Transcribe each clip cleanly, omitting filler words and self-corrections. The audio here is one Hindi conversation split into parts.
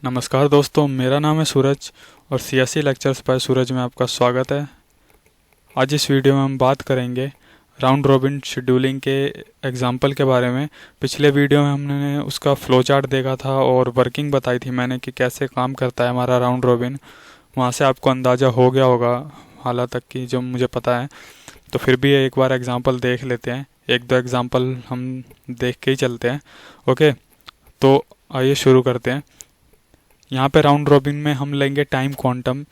नमस्कार दोस्तों, मेरा नाम है सूरज और सीएसई लेक्चर्स बाय सूरज में आपका स्वागत है। आज इस वीडियो में हम बात करेंगे राउंड रॉबिन शेड्यूलिंग के एग्जाम्पल के बारे में। पिछले वीडियो में हमने उसका फ्लो चार्ट देखा था और वर्किंग बताई थी मैंने कि कैसे काम करता है हमारा राउंड रॉबिन। वहाँ से आपको अंदाज़ा हो गया होगा हालात तक कि जो मुझे पता है, तो फिर भी एक बार एग्जाम्पल देख लेते हैं। एक दो एग्जाम्पल हम देख के ही चलते हैं। ओके, तो आइए शुरू करते हैं। यहाँ पे राउंड रॉबिन में हम लेंगे टाइम क्वांटम।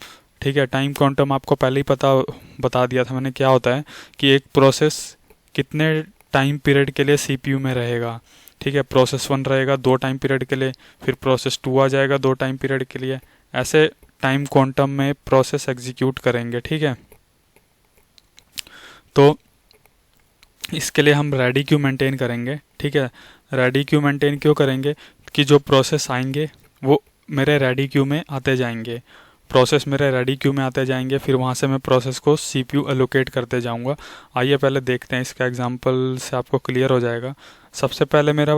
ठीक है, टाइम क्वांटम आपको पहले ही बता दिया था मैंने क्या होता है कि एक प्रोसेस कितने टाइम पीरियड के लिए सीपीयू में रहेगा। ठीक है, प्रोसेस 1 रहेगा 2 टाइम पीरियड के लिए, फिर प्रोसेस 2 आ जाएगा 2 टाइम पीरियड के लिए। ऐसे टाइम क्वांटम में प्रोसेस एग्जीक्यूट करेंगे। ठीक है, तो इसके लिए हम रेडी क्यू मेंटेन करेंगे। ठीक है, रेडी क्यू मेंटेन क्यों करेंगे कि जो प्रोसेस आएंगे वो मेरे रेडी क्यू में आते जाएंगे। प्रोसेस मेरे रेडी क्यू में आते जाएंगे, फिर वहाँ से मैं प्रोसेस को सीपीयू एलोकेट करते जाऊँगा। आइए पहले देखते हैं, इसका एग्जांपल से आपको क्लियर हो जाएगा। सबसे पहले मेरा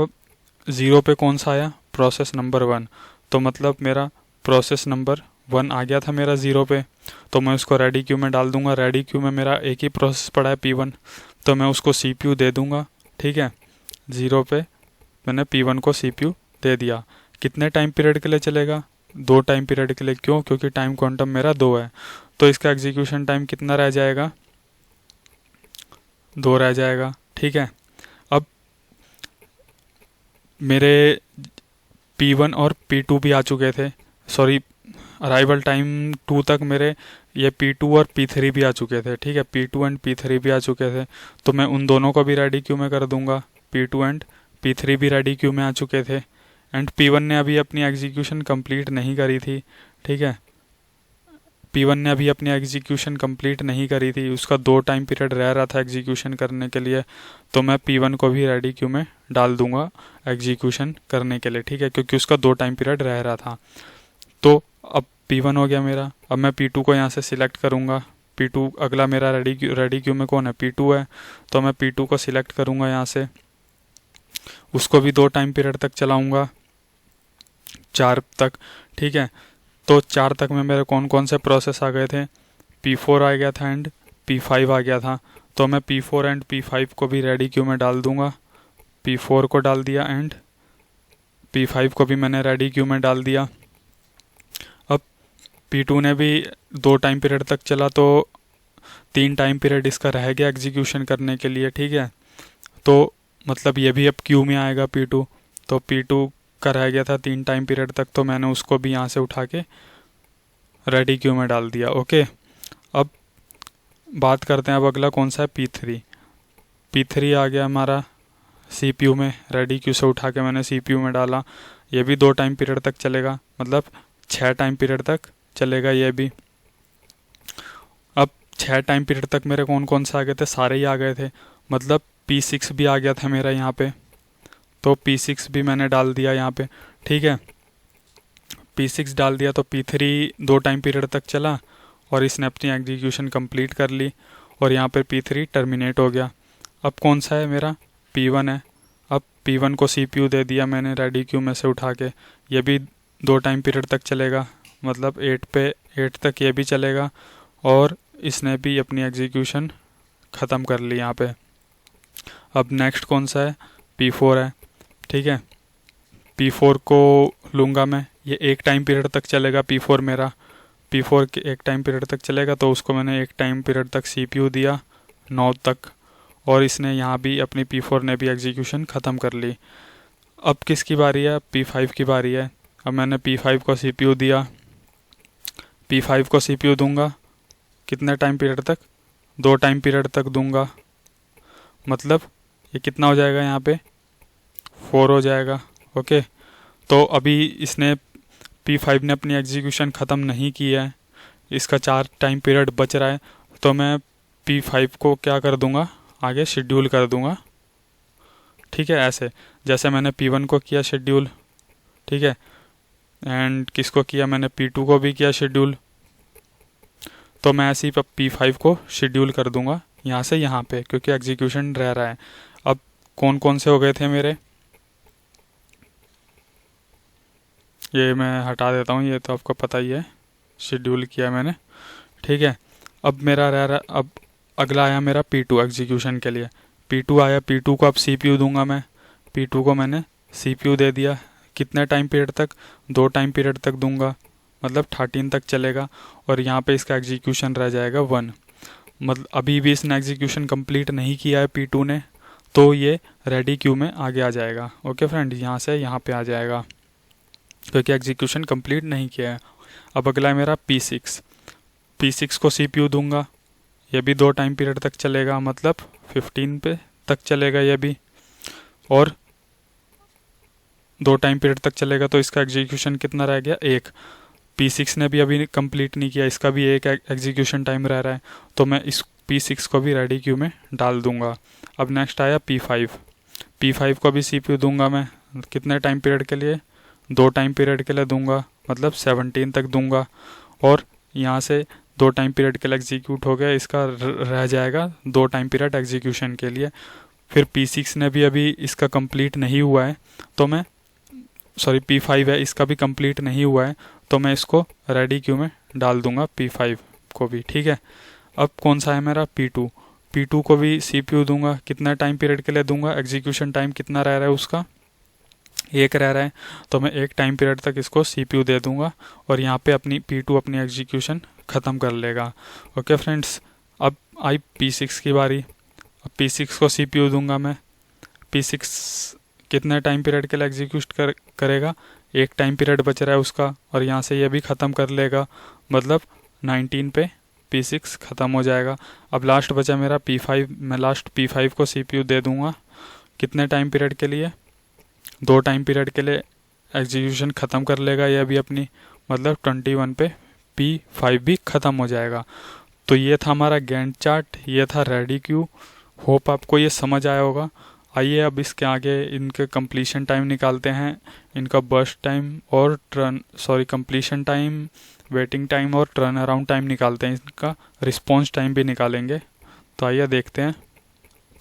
0 पे कौन सा आया, प्रोसेस नंबर 1। तो मतलब मेरा प्रोसेस नंबर 1 आ गया था मेरा 0 पे, तो मैं उसको रेडी क्यू में डाल दूंगा। रेडी क्यू में मेरा एक ही प्रोसेस पड़ा है P1, तो मैं उसको सीपीयू दे दूंगा। ठीक है, 0 पे मैंने P1 को सीपीयू दे दिया। कितने टाइम पीरियड के लिए चलेगा, 2 टाइम पीरियड के लिए। क्यों? क्योंकि टाइम क्वांटम मेरा 2 है, तो इसका एग्जीक्यूशन टाइम कितना रह जाएगा, 2 रह जाएगा। ठीक है, अब मेरे P1 और P2 भी आ चुके थे। सॉरी, अराइवल टाइम 2 तक मेरे ये P2 और P3 भी आ चुके थे। ठीक है, P2 एंड P3 भी आ चुके थे, तो मैं उन दोनों को भी रेडी क्यू में कर दूंगा। P2 एंड P3 भी रेडी क्यू में आ चुके थे, एंड P1 ने अभी अपनी एग्जीक्यूशन कंप्लीट नहीं करी थी। ठीक है, P1 ने अभी अपनी एग्जीक्यूशन कंप्लीट नहीं करी थी, उसका 2 टाइम पीरियड रह रहा था एग्जीक्यूशन करने के लिए, तो मैं P1 को भी रेडी क्यू में डाल दूंगा एग्जीक्यूशन करने के लिए। ठीक है, क्योंकि उसका 2 टाइम पीरियड रह रहा था। तो अब P1 हो गया मेरा। अब मैं P2 को यहाँ से सिलेक्ट करूँगा। P2 अगला मेरा रेडी क्यू में कौन है, P2 है, तो मैं P2 को सिलेक्ट करूँगा यहाँ से। उसको भी 2 टाइम पीरियड तक चलाऊँगा, 4 तक। ठीक है, तो 4 तक में मेरे कौन कौन से प्रोसेस आ गए थे, P4 आ गया था एंड P5 आ गया था, तो मैं P4 एंड P5 को भी रेडी क्यू में डाल दूंगा। P4 को डाल दिया एंड P5 को भी मैंने रेडी क्यू में डाल दिया। अब P2 ने भी 2 टाइम पीरियड तक चला, तो 3 टाइम पीरियड इसका रह गया एग्जीक्यूशन करने के लिए। ठीक है, तो मतलब ये भी अब क्यू में आएगा P2, तो P2 का रह गया था 3 टाइम पीरियड तक, तो मैंने उसको भी यहाँ से उठा के रेडी क्यू में डाल दिया। ओके, अब बात करते हैं, अब अगला कौन सा है, P3। P3 आ गया हमारा सीपीयू में, रेडी क्यू से उठा के मैंने सीपीयू में डाला। ये भी 2 टाइम पीरियड तक चलेगा, मतलब 6 टाइम पीरियड तक चलेगा ये भी। अब 6 टाइम पीरियड तक मेरे कौन कौन से आ गए थे, सारे ही आ गए थे, मतलब P6 भी आ गया था मेरा यहाँ पे, तो P6 भी मैंने डाल दिया यहाँ पे। ठीक है, P6 डाल दिया, तो P3 2 टाइम पीरियड तक चला और इसने अपनी एग्जीक्यूशन कंप्लीट कर ली और यहाँ पे P3 टर्मिनेट हो गया। अब कौन सा है मेरा, P1 है। अब P1 को सीपीयू दे दिया मैंने रेडी क्यू में से उठा के, ये भी 2 टाइम पीरियड तक चलेगा, मतलब 8 तक ये भी चलेगा और इसने भी अपनी एग्जीक्यूशन ख़त्म कर ली यहाँ पे। अब नेक्स्ट कौन सा है, P4 है। ठीक है, P4 को लूँगा मैं, ये 1 टाइम पीरियड तक चलेगा P4 मेरा। P4 के 1 टाइम पीरियड तक चलेगा, तो उसको मैंने 1 टाइम पीरियड तक सीपीयू दिया 9 तक, और इसने यहाँ भी अपनी P4 ने भी एग्जीक्यूशन ख़त्म कर ली। अब किसकी बारी है, P5 की बारी है। अब मैंने P5 को सीपीयू दिया, P5 को सीपीयू दूंगा कितने टाइम पीरियड तक, 2 टाइम पीरियड तक दूंगा, मतलब ये कितना हो जाएगा यहाँ पे, 4 हो जाएगा। ओके, तो अभी इसने P5 ने अपनी एग्जीक्यूशन ख़त्म नहीं की है, इसका 4 टाइम पीरियड बच रहा है, तो मैं P5 को क्या कर दूंगा, आगे शेड्यूल कर दूंगा। ठीक है, ऐसे जैसे मैंने P1 को किया शेड्यूल। ठीक है, एंड किसको किया मैंने, P2 को भी किया शेड्यूल, तो मैं ऐसे ही P5 को शेड्यूल कर दूंगा यहाँ से यहाँ पे, क्योंकि एग्जीक्यूशन रह रहा है। अब कौन कौन से हो गए थे मेरे, ये मैं हटा देता हूँ, ये तो आपको पता ही है, शेड्यूल किया मैंने। ठीक है, अब मेरा रह रहा, अब अगला आया मेरा P2 एग्जीक्यूशन के लिए। P2 आया, P2 को अब CPU दूंगा मैं। P2 को मैंने CPU दे दिया। कितने टाइम पीरियड तक? 2 टाइम पीरियड तक दूंगा, मतलब 13 तक चलेगा। और यहाँ पे इसका एग्जीक्यूशन रह जाएगा 1। मतलब अभी भी इसने एग्जीक्यूशन कंप्लीट नहीं किया है P2 ने, तो ये रेडी क्यू में आगे आ जाएगा। ओके फ्रेंड, यहाँ से यहाँ पे आ जाएगा क्योंकि एग्जीक्यूशन कंप्लीट नहीं किया है। अब अगला है मेरा P6। P6 को CPU दूंगा, ये भी 2 टाइम पीरियड तक चलेगा, मतलब 15 पे तक चलेगा ये भी। और 2 टाइम पीरियड तक चलेगा, तो इसका एग्जीक्यूशन कितना रह गया? 1। P6 ने भी अभी कंप्लीट नहीं किया, इसका भी 1 एग्जीक्यूशन टाइम रह रहा है, तो मैं इस P6 को भी रेडी क्यू में डाल दूंगा। अब नेक्स्ट आया P5। P5 को भी CPU दूंगा मैं, कितने टाइम पीरियड के लिए? 2 टाइम पीरियड के लिए दूंगा, मतलब 17 तक दूंगा। और यहाँ से 2 टाइम पीरियड के लिए एग्जीक्यूट हो गया, इसका रह जाएगा 2 टाइम पीरियड एग्जीक्यूशन के लिए। फिर P6 ने भी अभी इसका कंप्लीट नहीं हुआ है, तो मैं P5 है, इसका भी कंप्लीट नहीं हुआ है, तो मैं इसको रेडी क्यू में डाल दूंगा P5 को भी। ठीक है, अब कौन सा है मेरा? P2। P2 को भी CPU दूंगा, कितना टाइम पीरियड के लिए दूंगा? एग्जीक्यूशन टाइम कितना रह रहा है उसका? 1 रह रहा है, तो मैं 1 टाइम पीरियड तक इसको CPU दे दूंगा और यहाँ पे अपनी P2 अपनी एग्जीक्यूशन ख़त्म कर लेगा। ओके फ्रेंड्स, अब आई P6 की बारी। अब P6 को CPU दूंगा मैं। P6 कितने टाइम पीरियड के लिए एग्जीक्यूट करेगा? 1 टाइम पीरियड बच रहा है उसका, और यहाँ से ये भी ख़त्म कर लेगा, मतलब 19 पे P6 ख़त्म हो जाएगा। अब लास्ट बचा मेरा P5। मैं लास्ट P5 को CPU दे दूंगा, कितने टाइम पीरियड के लिए? 2 टाइम पीरियड के लिए एग्जीक्यूशन ख़त्म कर लेगा ये भी अपनी, मतलब 21 पे P5 भी ख़त्म हो जाएगा। तो ये था हमारा गैंट चार्ट, ये था रेडी क्यू। होप आपको ये समझ आया होगा। आइए अब इसके आगे इनके कंप्लीशन टाइम निकालते हैं, इनका बर्स्ट टाइम और कंप्लीशन टाइम, वेटिंग टाइम और टर्न अराउंड टाइम निकालते हैं, इनका रिस्पॉन्स टाइम भी निकालेंगे। तो आइए देखते हैं।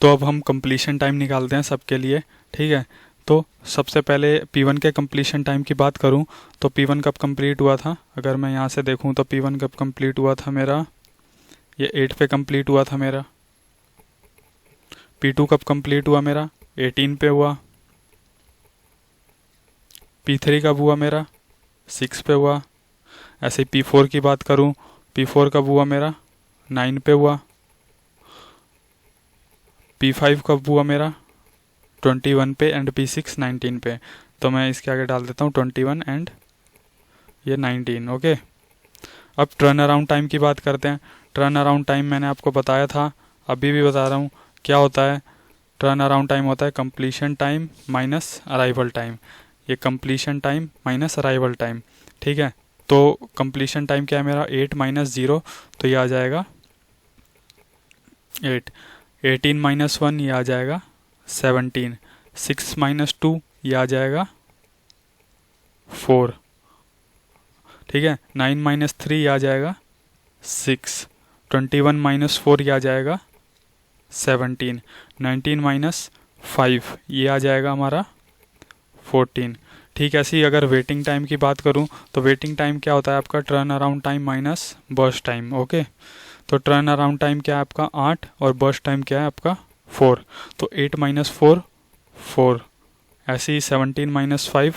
तो अब हम कंप्लीशन टाइम निकालते हैं सबके लिए। ठीक है, तो सबसे पहले P1 के कंप्लीशन टाइम की बात करूं तो P1 कब कंप्लीट हुआ था? अगर मैं यहाँ से देखूं तो P1 कब कंप्लीट हुआ था मेरा? ये 8 पे कंप्लीट हुआ था मेरा। P2 कब कंप्लीट हुआ मेरा? 18 पे हुआ। P3 कब हुआ मेरा? 6 पे हुआ। ऐसे ही P4 की बात करूं, P4 कब हुआ मेरा? 9 पे हुआ। P5 कब हुआ मेरा? 21 पे, एंड P6 19 पे। तो मैं इसके आगे डाल देता हूँ 21 एंड ये 19। ओके, अब टर्न अराउंड टाइम की बात करते हैं। टर्न अराउंड टाइम मैंने आपको बताया था, अभी भी बता रहा हूँ, क्या होता है? टर्न अराउंड टाइम होता है completion time minus arrival time. ये completion time minus arrival time. ठीक है, तो कंप्लीशन टाइम क्या है मेरा? 8 माइनस 0, तो ये आ जाएगा 8। 18 माइनस 1, ये आ जाएगा 17। 6 माइनस 2, ये आ जाएगा 4। ठीक है, 9 माइनस 3, ये आ जाएगा 6। 21 माइनस 4, ये आ जाएगा 17। 19 माइनस 5, ये आ जाएगा हमारा 14। ठीक है, ऐसी अगर वेटिंग टाइम की बात करूं तो वेटिंग टाइम क्या होता है आपका? Turn around time minus burst time. Okay, तो टर्न अराउंड टाइम क्या है आपका? 8, और बर्स्ट टाइम क्या है आपका? 4। तो 8 माइनस 4, 4। ऐसे ही 17 minus 5,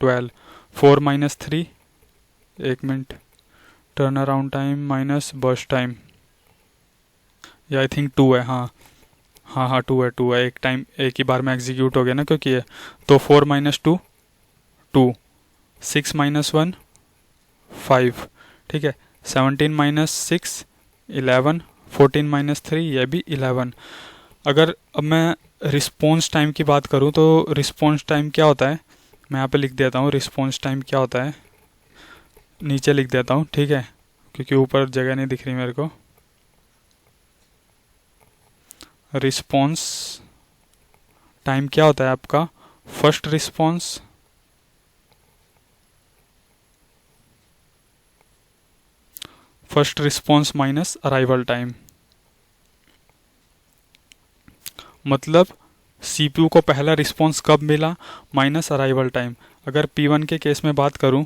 12। 4 minus 3, 1 minute, turn around time minus burst time, या आई थिंक 2 है। हाँ हाँ हाँ, 2 है। एक ही बार में एग्जीक्यूट हो गया ना, क्योंकि ये तो 4 माइनस 2, 2। 6 माइनस 1, 5। ठीक है, 17 माइनस 6, 11। 14 माइनस 3, ये भी 11। अगर अब मैं रिस्पॉन्स टाइम की बात करूं तो रिस्पॉन्स टाइम क्या होता है? मैं यहाँ पे लिख देता हूँ रिस्पॉन्स टाइम क्या होता है, नीचे लिख देता हूँ। ठीक है, क्योंकि ऊपर जगह नहीं दिख रही मेरे को। रिस्पॉन्स टाइम क्या होता है आपका? First response minus arrival time. मतलब CPU को पहला रिस्पॉन्स कब मिला माइनस अराइवल टाइम। अगर P1 के केस में बात करूं,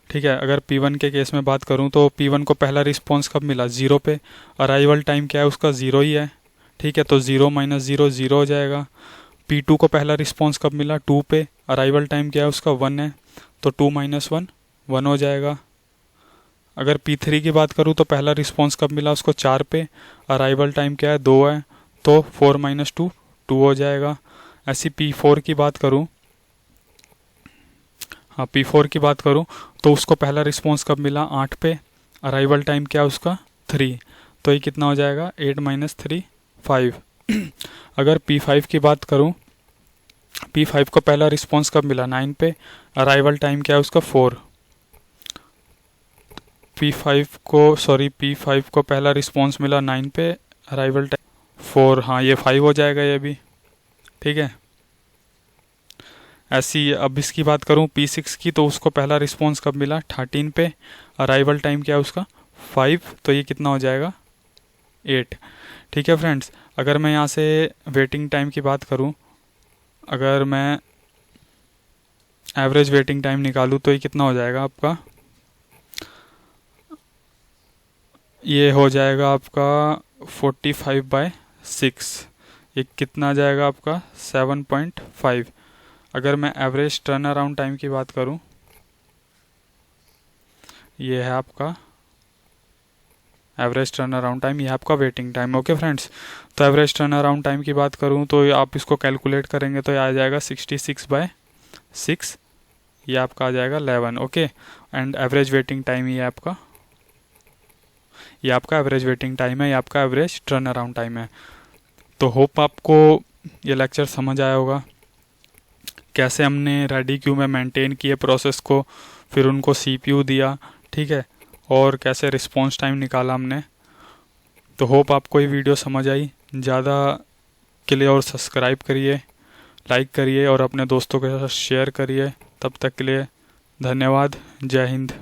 ठीक है, अगर P1 के केस में बात करूं तो P1 को पहला रिस्पॉन्स कब मिला 0 पे। अराइवल टाइम क्या है उसका 0 ही है, ठीक है, तो 0 माइनस 0 0 हो जाएगा। P2 को पहला रिस्पॉन्स कब मिला 2 पे। अराइवल टाइम क्या है उसका 1 है, तो 2 माइनस 1 1 हो जाएगा। अगर P3 की बात करूं तो पहला रिस्पॉन्स कब मिला उसको 4 पे। अराइवल टाइम क्या है 2 है, तो 4 माइनस 2 2 हो जाएगा। ऐसी P4 की बात करूं, हाँ P4 की बात करूं तो उसको पहला रिस्पॉन्स कब मिला 8 पे। अराइवल टाइम क्या है उसका 3, तो ये कितना हो जाएगा 8 माइनस 3 5। अगर P5 की बात करूं, P5 को पहला रिस्पॉन्स कब मिला 9 पे। अराइवल टाइम क्या है उसका 4। P5 को पहला रिस्पॉन्स मिला 9 पे, अराइवल टाइम 4, हाँ ये 5 हो जाएगा ये भी, ठीक है। ऐसी अब इसकी बात करूं P6 की, तो उसको पहला रिस्पॉन्स कब मिला 13 पे। अराइवल टाइम क्या है उसका 5, तो ये कितना हो जाएगा 8, ठीक है फ्रेंड्स। अगर मैं यहाँ से वेटिंग टाइम की बात करूं, अगर मैं एवरेज वेटिंग टाइम निकालूं तो ये कितना हो जाएगा आपका, ये हो जाएगा आपका 45/6, ये कितना आ जाएगा आपका 7.5। अगर मैं एवरेज टर्न अराउंड टाइम की बात करूं, ये है आपका एवरेज टर्न अराउंड टाइम, ये है आपका वेटिंग टाइम। ओके फ्रेंड्स, तो एवरेज टर्न अराउंड टाइम की बात करूं तो आप इसको कैलकुलेट करेंगे तो ये आ जाएगा 66/6, ये आपका आ जाएगा 11। Okay, and average waiting time ये आपका एवरेज वेटिंग टाइम है, ये आपका एवरेज टर्न अराउंड टाइम है। तो होप आपको ये लेक्चर समझ आया होगा, कैसे हमने रेडी क्यू में मेंटेन किए प्रोसेस को, फिर उनको CPU दिया, ठीक है, और कैसे रिस्पॉन्स टाइम निकाला हमने। तो होप आपको ये वीडियो समझ आई। ज़्यादा के लिए और सब्सक्राइब करिए, लाइक करिए और अपने दोस्तों के साथ शेयर करिए। तब तक के लिए धन्यवाद। जय हिंद।